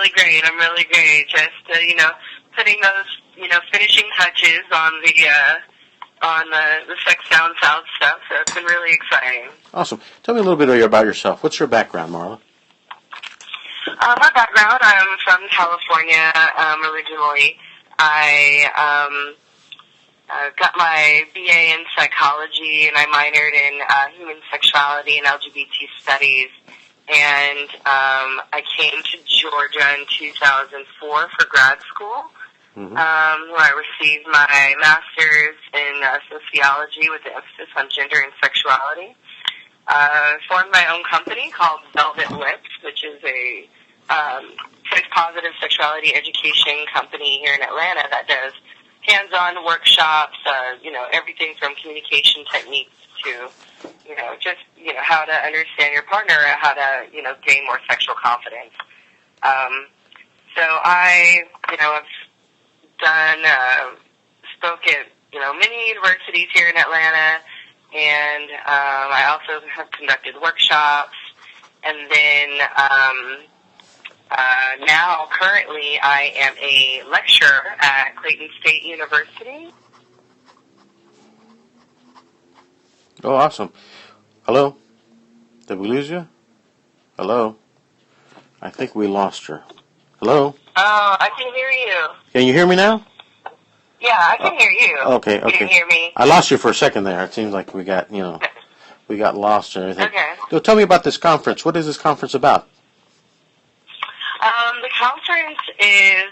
really great. I'm really great. Just putting those finishing touches on the sex sound south stuff. So it's been really exciting. Awesome. Tell me a little bit about yourself. What's your background, Marla? My background, I'm from California originally. I got my BA in psychology, and I minored in human sexuality and LGBT studies. And I came to Georgia in 2004 for grad school, where I received my master's in sociology with an emphasis on gender and sexuality. Formed my own company called Velvet Lips, which is a sex-positive sexuality education company here in Atlanta that does hands-on workshops, everything from communication techniques to, how to understand your partner and how to, gain more sexual confidence. So I, have done, spoke at, many universities here in Atlanta, and I also have conducted workshops, and then now, currently, I am a lecturer at Clayton State University. Oh, awesome. Hello? Did we lose you? Hello? I think we lost her. Hello? Oh, I can hear you. Can you hear me now? Yeah, I can hear you. Okay. You can hear me? I lost you for a second there. It seems like we got lost and everything. Okay. So tell me about this conference. What is this conference about? The conference is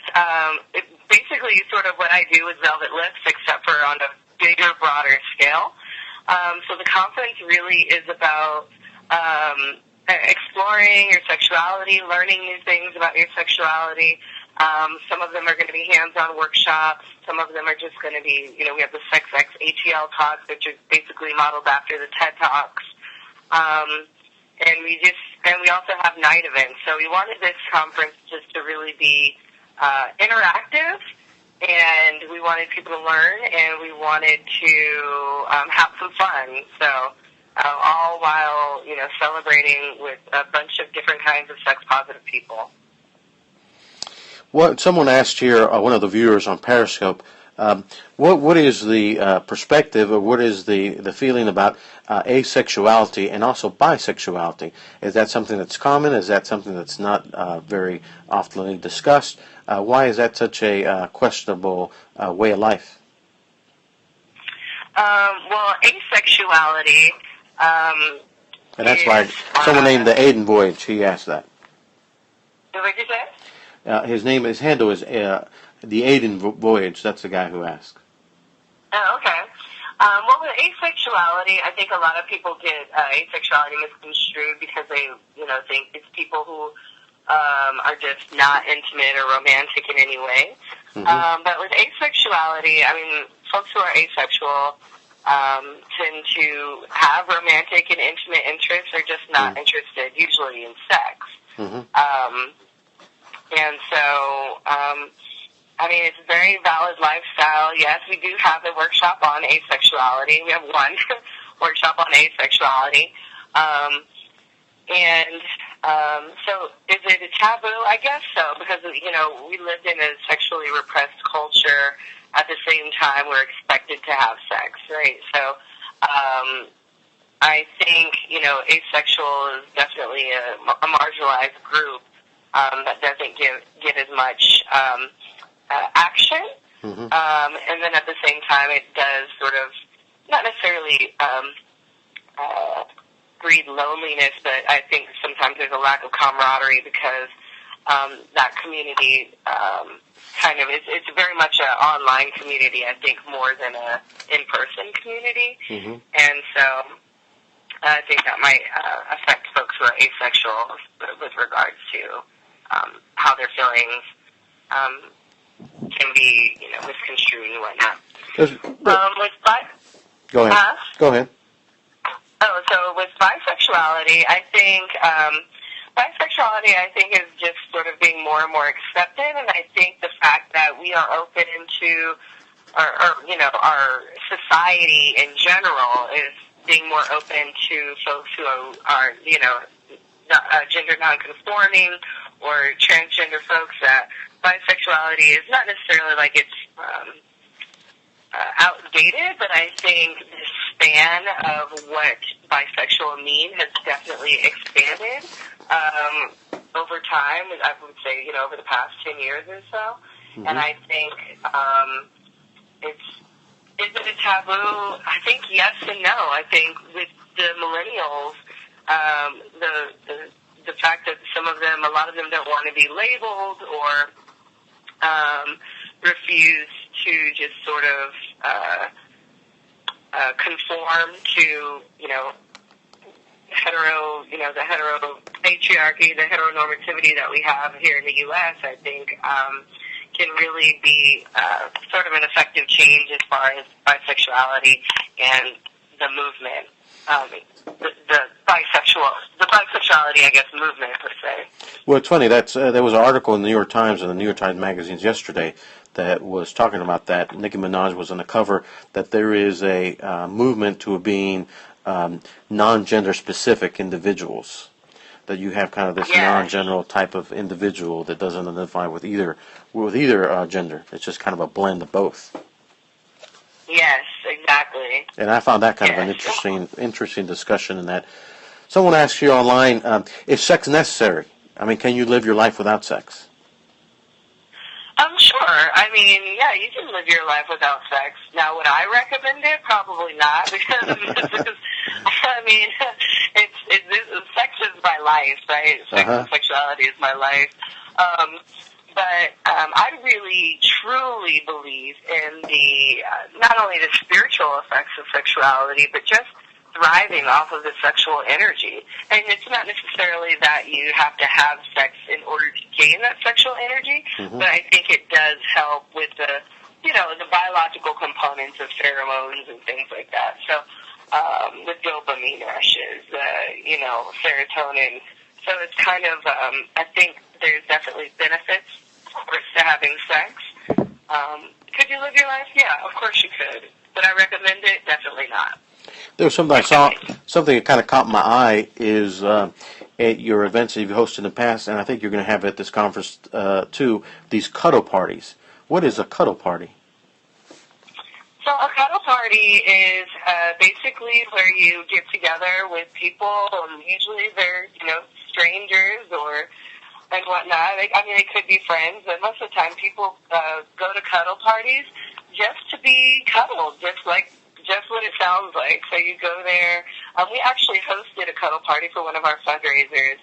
basically sort of what I do with Velvet Lips, except for on a bigger, broader scale. So the conference really is about exploring your sexuality, learning new things about your sexuality. Some of them are going to be hands-on workshops. Some of them are just going to be, we have the Sex X ATL talks, which is basically modeled after the TED Talks. And we also have night events. So we wanted this conference just to really be interactive, and we wanted people to learn, and we wanted to have some fun. So all while, celebrating with a bunch of different kinds of sex-positive people. What someone asked here, one of the viewers on Periscope, what is the perspective, or what is the feeling about asexuality and also bisexuality? Is that something that's common? Is that something that's not very often discussed? Why is that such a questionable way of life? Well, asexuality. And that's why someone named the Aiden Voyage, he asked that. What did you say? His handle is the Aiden Voyage. That's the guy who asked. Oh, okay. Well, with asexuality, I think a lot of people get asexuality misconstrued because they, think it's people who are just not intimate or romantic in any way. Mm-hmm. But with asexuality, folks who are asexual tend to have romantic and intimate interests. They're just not interested, usually, in sex. Mm-hmm. And so, it's a very valid lifestyle. Yes, we do have a workshop on asexuality. We have one workshop on asexuality. So is it a taboo? I guess so, because, we lived in a sexually repressed culture. At the same time, we're expected to have sex, right? So I think, asexual is definitely a marginalized group that doesn't get as much action. Mm-hmm. And then at the same time, it does sort of, not necessarily breed loneliness, but I think sometimes there's a lack of camaraderie because that community it's very much an online community, I think, more than a in-person community. Mm-hmm. And so I think that might affect folks who are asexual with regards to how their feelings can be, misconstrued and whatnot. Go ahead. Go ahead. Oh, so with bisexuality, I think bisexuality, is just sort of being more and more accepted, and I think the fact that we are open to, our society in general is being more open to folks who are gender nonconforming or transgender folks that bisexuality is not necessarily like it's outdated, but I think the span of what bisexual mean has definitely expanded over time. I would say, over the past 10 years or so. Mm-hmm. And I think is it a taboo? I think yes and no. I think with the millennials, the fact that a lot of them don't want to be labeled or refuse to just sort of conform to, the hetero patriarchy, the heteronormativity that we have here in the U.S., I think can really be sort of an effective change as far as bisexuality and the movement, the bisexuality, I guess, movement per se. Well, it's funny. There was an article in the New York Times and the New York Times magazines yesterday that was talking about that. Nicki Minaj was on the cover, that there is a movement to being non-gender specific individuals. That you have kind of this non-general type of individual that doesn't identify with either gender. It's just kind of a blend of both. Yes, exactly. And I found that kind of an interesting discussion in that. Someone asked you online, is sex necessary? I mean, can you live your life without sex? Sure. I mean, yeah, you can live your life without sex. Now, would I recommend it? Probably not, because I mean, sex is my life, right? Sex and sexuality is my life. But I really, truly believe in the not only the spiritual effects of sexuality, but just thriving off of the sexual energy. And it's not necessarily that you have to have sex in order to gain that sexual energy, but I think it does help with the biological components of pheromones and things like that. So the dopamine rushes, serotonin. So it's kind of, I think there's definitely benefits, of course, to having sex. Could you live your life? Yeah, of course you could. Would I recommend it? Definitely not. There was something I saw, something that kind of caught my eye is at your events that you've hosted in the past, and I think you're going to have at this conference too, these cuddle parties. What is a cuddle party? So a cuddle party is basically where you get together with people, and usually they're, strangers and whatnot. It could be friends, but most of the time people go to cuddle parties just to be cuddled, just what it sounds like. So you go there. We actually hosted a cuddle party for one of our fundraisers,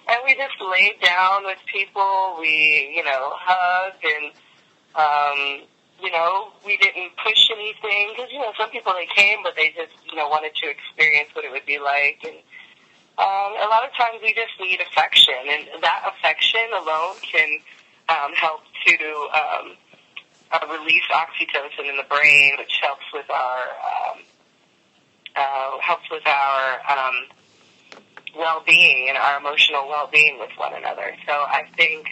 and we just laid down with people. We, hugged, and, we didn't push anything, because, some people, they came, but they just, wanted to experience what it would be like. And a lot of times we just need affection, and that affection alone can help to release oxytocin in the brain, which helps with our well-being and our emotional well-being with one another. So I think,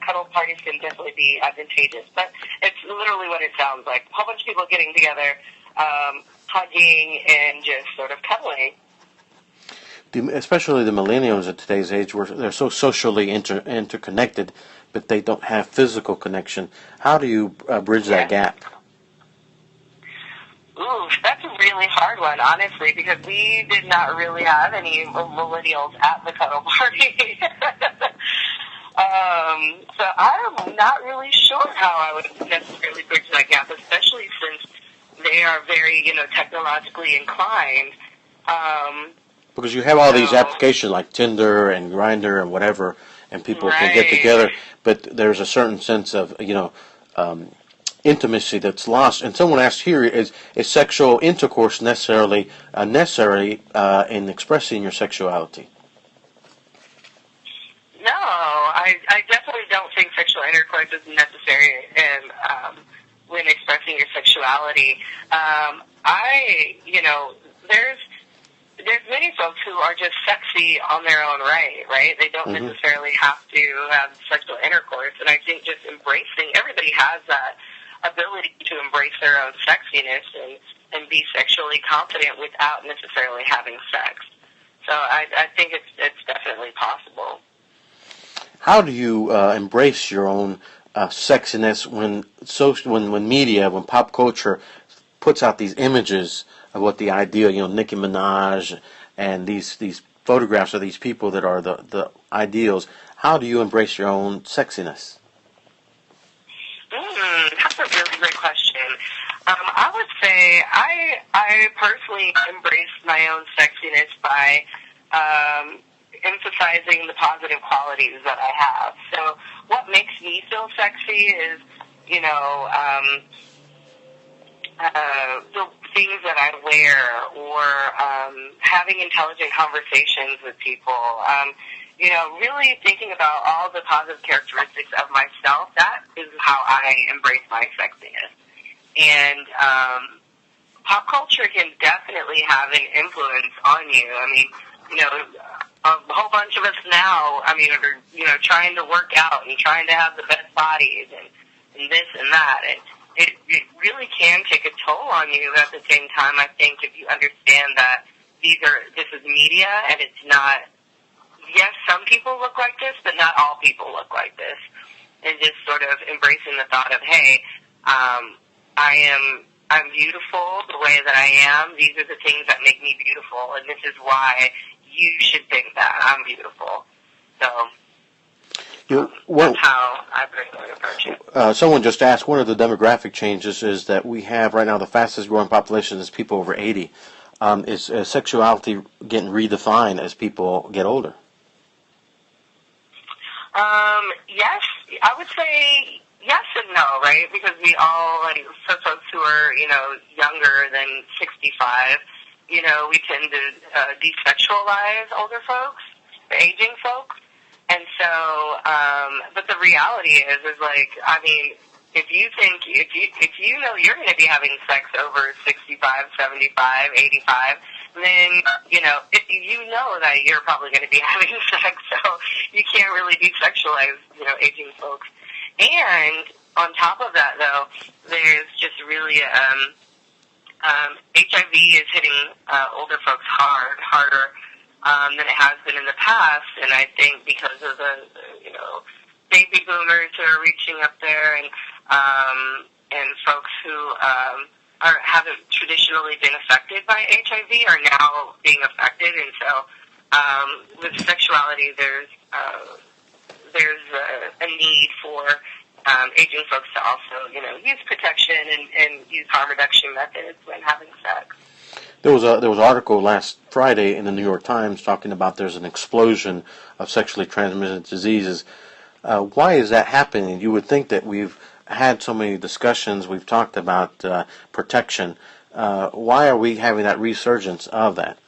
cuddle parties can definitely be advantageous, but it's literally what it sounds like. A whole bunch of people getting together, hugging, and just sort of cuddling. Especially the millennials at today's age, where they're so socially interconnected, but they don't have physical connection. How do you bridge that gap? Ooh, that's a really hard one, honestly, because we did not really have any millennials at the cuddle party. So I'm not really sure how I would necessarily bridge that gap, especially since they are very, technologically inclined. Because you have all these applications like Tinder and Grindr and whatever, and people can get together, but there's a certain sense of, intimacy that's lost. And someone asked here, is sexual intercourse necessary in expressing your sexuality? No, I definitely don't think sexual intercourse is necessary when expressing your sexuality. There's many folks who are just sexy on their own right? They don't necessarily have to have sexual intercourse, and I think just everybody has that ability to embrace their own sexiness and be sexually confident without necessarily having sex. So I think it's definitely possible. How do you embrace your own sexiness when media, when pop culture puts out these images of what the ideal, Nicki Minaj and these photographs of these people that are the ideals? How do you embrace your own sexiness? That's a really great question. I would say I personally embrace my own sexiness by emphasizing the positive qualities that I have. So what makes me feel sexy is, the things that I wear, or having intelligent conversations with people. Really thinking about all the positive characteristics of myself. That is how I embrace my sexiness. And pop culture can definitely have an influence on you. I mean, a whole bunch of us now, are, trying to work out and trying to have the best bodies and this and that. And it really can take a toll on you. At the same time, I think if you understand that this is media and it's not, yes, some people look like this, but not all people look like this. And just sort of embracing the thought of, hey, I'm beautiful the way that I am. These are the things that make me beautiful, and this is why you should think that I'm beautiful. So that's how I personally approach it. Someone just asked, one of the demographic changes is that we have right now the fastest growing population is people over 80. Is sexuality getting redefined as people get older? Yes, I would say yes and no, right? Because we all, for folks who are, younger than 65, we tend to desexualize older folks, aging folks. And so, but the reality is if you know you're going to be having sex over 65, 75, 85, then, you know that you're probably going to be having sex, so you can't really desexualize, aging folks. And on top of that, though, there's just really, HIV is hitting older folks harder than it has been in the past, and I think because of the baby boomers who are reaching up there, and folks who haven't traditionally been affected by HIV are now being affected, and so with sexuality, there's a need for aging folks to also use protection and use harm reduction methods when having sex. There was an article last Friday in the New York Times talking about there's an explosion of sexually transmitted diseases. Why is that happening? You would think that we've had so many discussions, we've talked about protection. Why are we having that resurgence of that?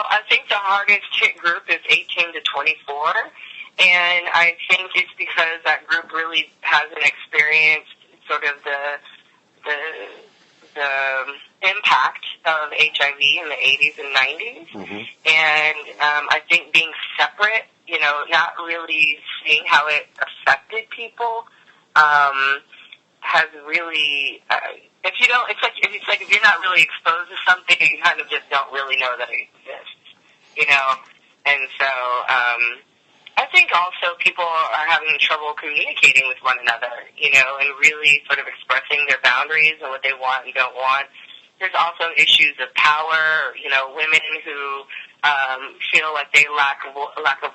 I think the hardest hit group is 18 to 24, and I think it's because that group really hasn't experienced sort of the impact of HIV in the 80s and 90s, and I think being separate, not really seeing how it affected people, has really. It's like if you're not really exposed to something, you kind of just don't really know that it exists, And so I think also people are having trouble communicating with one another, and really sort of expressing their boundaries and what they want and don't want. There's also issues of power, women who feel like they lack a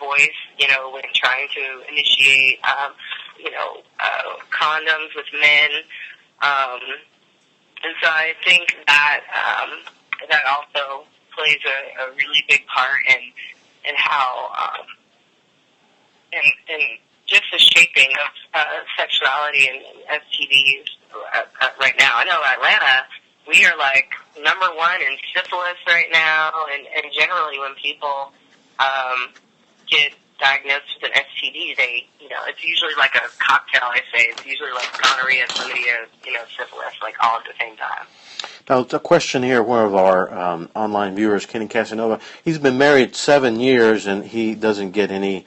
voice, when trying to initiate, condoms with men. And so I think that that also plays a really big part in how and just the shaping of sexuality and STDs right now. I know Atlanta, we are like number one in syphilis right now, and generally when people get diagnosed with an STD, it's usually like a cocktail, I say. It's usually like gonorrhea, chlamydia, syphilis, like all at the same time. Now, a question here, one of our online viewers, Kenny Casanova, he's been married 7 years, and he doesn't get any